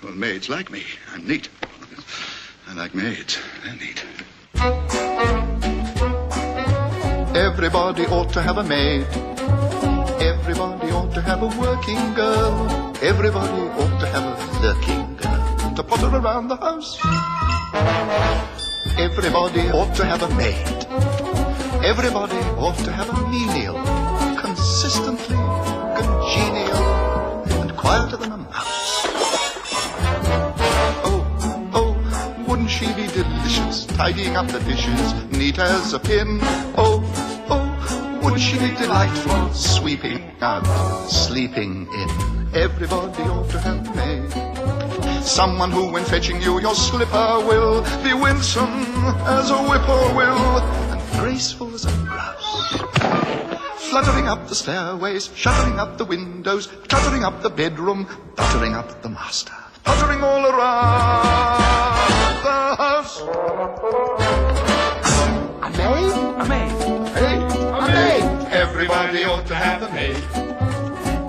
Well, maids like me. I'm neat. I like maids. They're neat. Everybody ought to have a maid. Everybody ought to have a working girl. Everybody ought to have a lurking girl to potter around the house. Everybody ought to have a maid. Everybody ought to have a menial, consistently congenial and quieter than a mouse. Oh, wouldn't she be delicious, tidying up the dishes, neat as a pin? Oh, wouldn't she be delightful, sweeping out, sleeping in? Everybody ought to have a maid. Someone who, when fetching you your slipper, will be winsome as a whippoorwill and graceful as a grouse. Fluttering up the stairways, shuttering up the windows, cluttering up the bedroom, buttering up the master, puttering all around the house. A maid? A maid. A maid. Everybody ought to have a maid.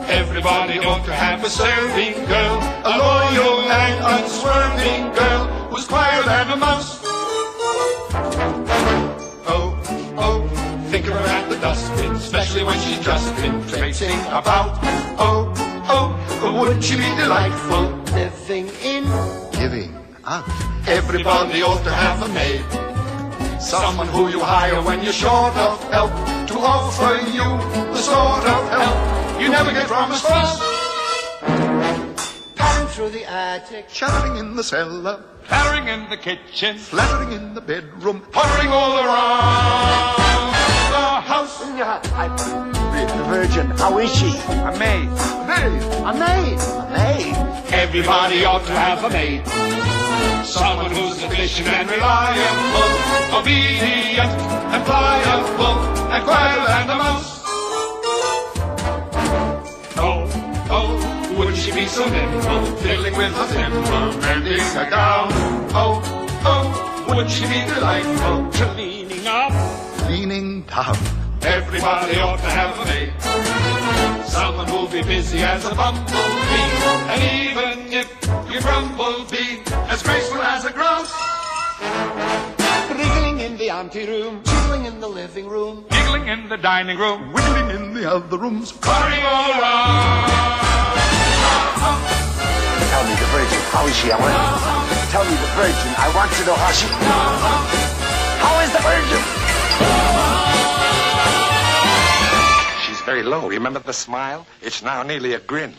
Everybody ought to have a serving girl, a loyal and unswerving girl who's quieter than a mouse. Oh, think of her at the dustbin, especially when she's just been traipsing about. Oh, wouldn't she be delightful, Living in. Giving out. Everybody ought to have a maid. Someone who you hire when you're short of help, to offer you the sort of help you never get from a spouse. Pattering through the attic. Chattering in the cellar, Clattering in the kitchen, flattering in the bedroom, puttering all around the house. The Virgin, how is she? A maid. maid. A maid. A maid. Everybody ought to have a maid. Someone who's efficient and reliable, obedient and pliable, and quieter than the mouse. Oh, wouldn't she be so nimble, fiddling with her thimble, mending her gown? Oh, wouldn't she be delightful, leaning up, Leaning down. Everybody ought to have a maid. Someone who'll be busy as a bumblebee, and even if you grumble, be as graceful as a grouse. Wriggling in the anteroom. Jiggling in the living room. Giggling in the dining room, Wiggling in the other rooms. puttering all around. Tell me the Virgin, how is she? I want to tell me the Virgin. I want to know how she. How is the Virgin? She's very low. Remember the smile? It's now nearly a grin.